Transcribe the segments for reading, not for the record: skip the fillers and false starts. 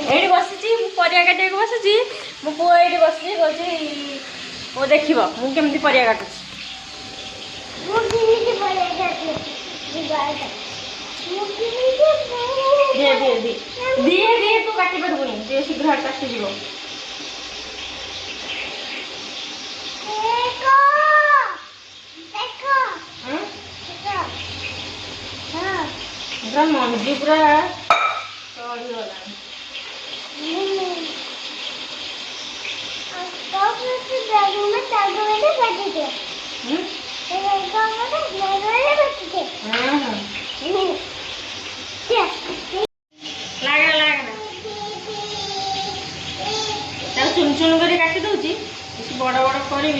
ଏଇଠି ବସିଛି ମୁଁ ପରିବା କାଟିବାକୁ ବସିଛି ମୋ ପୁଅ ଏଇଠି ବସିଛି କହୁଛି ମୁଁ ଦେଖିବ ମୁଁ କେମିତି ପରିବା କାଟୁଛି। ଦିଏ ତୁ କାଟି ପାରିବୁନି ଦିଏ ଶୀଘ୍ର କାଟିଯିବ। ମଞ୍ଜି ପୁରା ଚଢିଗଲାଣି। चुन चुन कर काटी दूची बड़ बड़ करी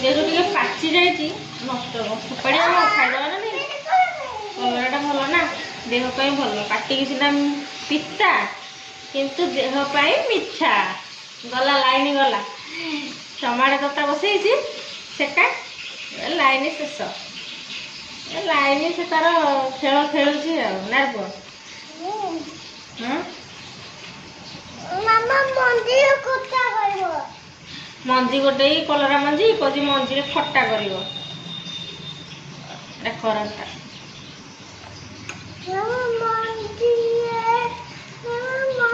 जेहतु टे पाची जा नष्ट फोपाड़ी खाईदे ना नहीं कलराटा भल ना देहपाई भल पाटिकी सीना पिता किंतु देहपाई मिठा गला लाइन गला टमाटो कता बसई सेका लाइन शेष लाइन से तार खेल खेलुची ना पुआ मंजी गोटे कलरा मंजी कौन मंजी खट्टा कर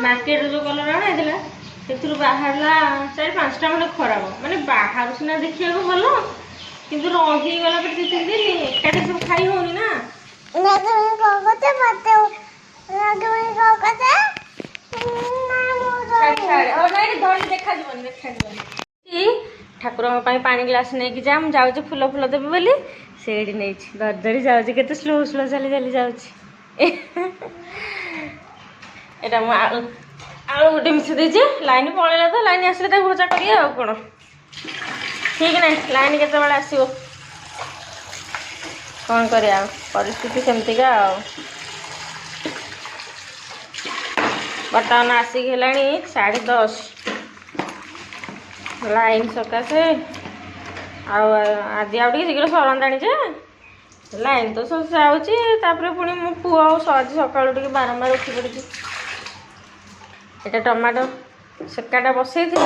मार्केट जो कलर आना से बाहर 4-5टा मैंने खराब माने बाहर सीना देखा भल किंतु रहीगला पर 2-3 दिन एकाठे सब खाई होनी ना ठाकुर पानी ग्लास नहीं जा जाऊँ फुल फुल देवी बोली से नहीं धरी धरी जाऊँ के स्लो स्लो चली चली जाऊँ यहाँ आलू गोटे मिसे देचे लाइन पलैला तो लाइन आसले भजा करिए कौन ठीक ना लाइन केत आसो कौन कर परिस्थिति सेमतिका बर्तमान आसिक है 10:30 लाइन सकाशे आदि आगे शीघ्र सरंताणी जे लाइन तो सब आउे पुणी मो पु आज सका बारंबार उठी पड़ी ये टमाटो सेकाटा बसई थी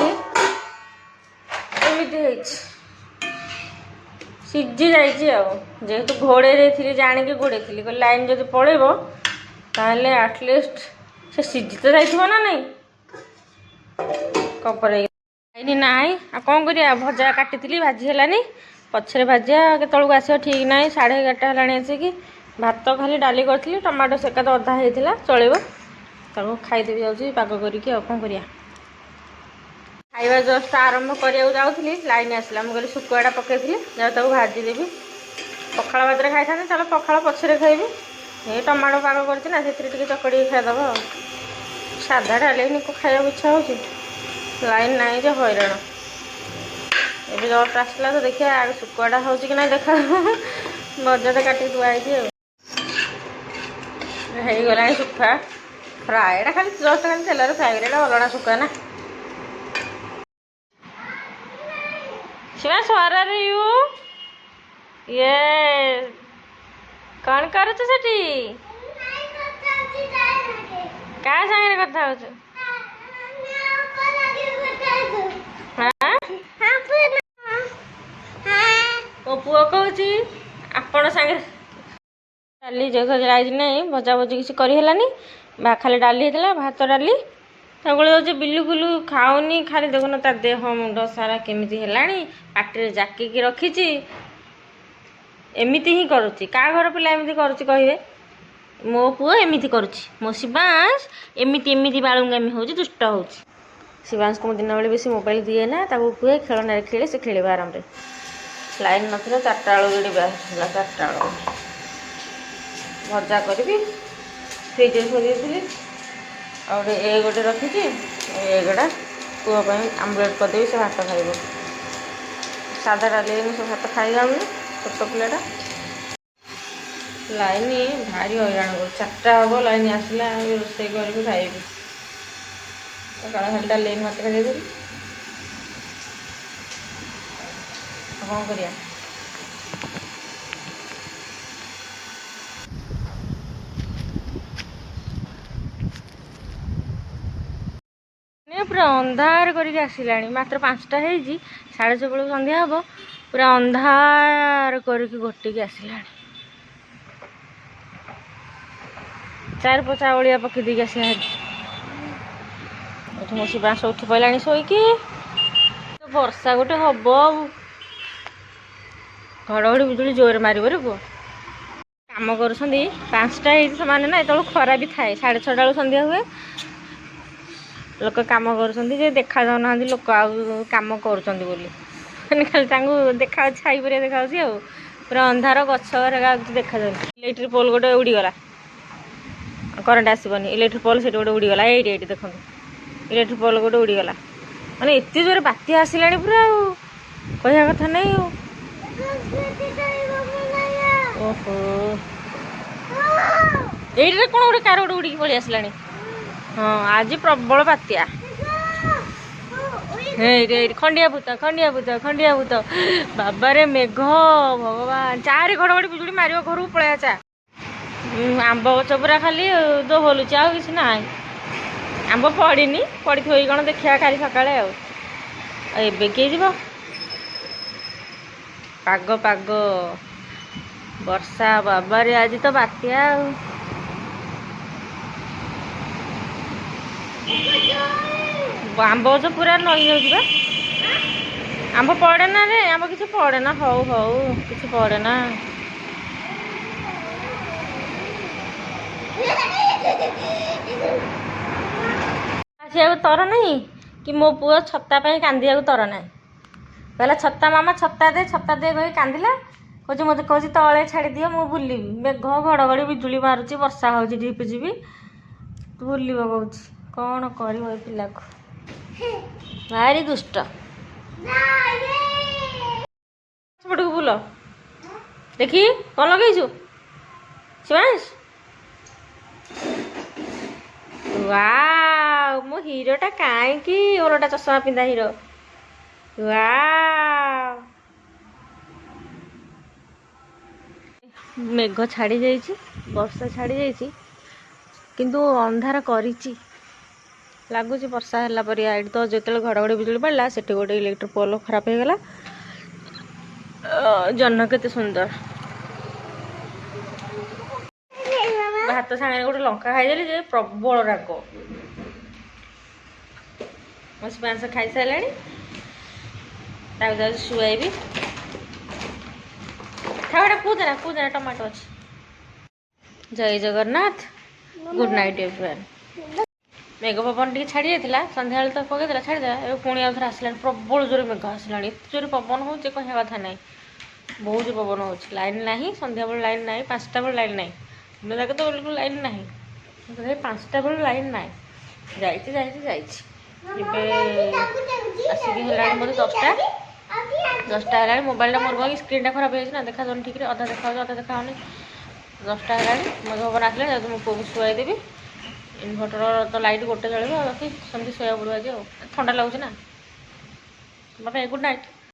सीझी जेहेतु घोड़े थी जाणी घोड़े थी लाइन जब पलैब ताहले एटलिस्ट से सीझी तो जाइए ना नहीं कपर ना कौन कर भजा काटी भाजी पछरे भाजिया केतलू आस ठीक ना 11:30 है आसिक भात खाली डाली करी टमाटो सेका तो अधा होता चलो खाईदेवी जाऊँगी पाग करी कौन कर खाଇବା जस्ट आरंभ करा जाऊँगी लाइन आसला मुझे शुकुआटा पकई जाऊ भाजीदेवी पखाड़ भात खाई था चलो पखाड़ पछरे खाइबी ये टमाटो पाग कर चकड़ी खाईदेव साधा डाली खाया इच्छा हो लाइन ना जो हैरान एवं जस्ट आसला तो देखिए आगे शुकुआटा हो कि ना देखा मजा तो काटिक दुआई गला शुखा फ्राएटा खाली जस्ट खाली तेल फ्राए करा अलना शुखा ना शिवा स्वरा यू ये कौन कर क्या सागर कथा हो मो पुओ कहूँ आपण सागे डाली जो जाई नहीं भजा भजी किसी करहलानी खाली डाली होता भात डाली जाऊँ बिल्कुल खाऊनी खाली देखुन तार देह मुंड सारा केमी है पाटे जाकिकी रखी एमती ही करुच्ची क्या घर पिला एमती करुच्ची कहे मो पुओ एमती करुच्ची मो शिवांश एमती एमती बालुंगामी हो दुष्ट हो शिवांश को दिन बेले बेसी मोबाइल दिए ना कहे खेलना खेले से खेल आराम से लाइन ना 4टा बेलू ये 4टा भजा करी फ्रिज थी और ए गोटे रखी एगुड़ा पुआ आमलेट करदेवी से भात खाइब सादा डाली सब भात खाई जाऊनी छोट पिलाटा लाइन भारी हैरान कर 4टा हम लाइन आसला रोसे कर खाइबी काला खाली डाली भात खाइदेवी कौन करिया पूरा अंधार करके आसिलानी मात्र 5टा ହେଇଛି 6:30 बेलू संध्या हम पूरा अंधार करके घोटिकी आसिलानी चार पचा ओलिया पकई देकी आसिला मो शिवांश उठी पड़ानी शोईकी वर्षा गोटे हम घड़घड़ी बिजुली जोर मार पुआ कम कर 5टा से ना ये खरा भी थाए 6:30 बेलू संध्या हुए लोक कम कर देखा जाऊना लोक आम कर खाली देखा छाई पर देखा पूरा अंधार गछ देखा इलेक्ट्रिक पोल गोटे उड़ीगला करंट आसबनी इलेक्ट्रिक पोल से गोटे उड़ीगला ये देखो इलेक्ट्रिक पोल गोटे उड़ीगला माने एत जोर बात्या आसला पूरा कह कथा नहीं ओहो ये कौन गोटे कार गोटे उड़ी पलि आसला हाँ आज प्रबल बात्या खंडिया भूत बाबा रे मेघ भगवान चारे घड़घड़ी बिजुली मार घर को पलैया चा आंब गच पूरा खाली दोहलुच आ कि ना आंब पड़नी पड़ी थी कौन देखा काली सकाଳେ एबे किए जीव पाग पाग वर्षा बाबा रे आज तो बात्या आंब गच पूरा नई जाऊँ आंब पड़े ना रे आंब किसी पड़े ना हौ हौ किसी पड़े ना आसिया तर नहीं कि मो पुओ छत्ता पे कांदिया तर ना कहला छत्ता मामा छत्ता दे कही कांदिला कहे मत कहे तले छाड़ी दियो मु बुलि मेघ घड़घड़ी बिजुली मारुची वर्षा हो झिपि झिपि बुल कौच कौन कर पिला को भारी दुष्ट पटक बुल देखी कौन लगेचु शिवांश वाव मो हीरोटा काईकी ओलटा चश्मा पिंधा हीरो वाव मेघ छाड़ी जाइए वर्षा छाड़ी जाइए किंतु अंधार करिछि लगुच वर्षा है पर ये तो जो घड़घड़ी बिजुली पड़ा से गोटे इलेक्ट्रिक पोल खराब हो गला जन्न केते सुंदर भात सांगे गोटे लंका खाईदेली जे प्रबल राग मो शिवांश खाई सारे शुआईबी खावाटा कूदेना टमाटो अच्छे जय जगन्नाथ गुड नाइट एवरीवन मेघ पवन टी छाड़ी जाता सन्ध्या तो पकईला छाड़ीदा ए पुणी आउ थे आसला प्रबल जोर मेघ आसला एत जोर पवन हो कह कथा ना बहुत जोर पवन हो लाइन ना सन्ध्या बेल लाइन ना 5टा बेल लाइन ना दिन जाके तो बिल्कुल लाइन ना 5टा बेल लाइन ना आसिक मत 10टा है मोबाइल मोर कहीं स्क्रीन खराब हो देखा जाऊन ठीक अधा देखा अधा देखा 10टा है मेघ पवन आसला मो पुओ शुआईदेवी इनभर्टर तो लाइट गोटे चलो बाकी समझे शोया पड़ा आज ठंडा लगुच ना बाय गुड नाइट।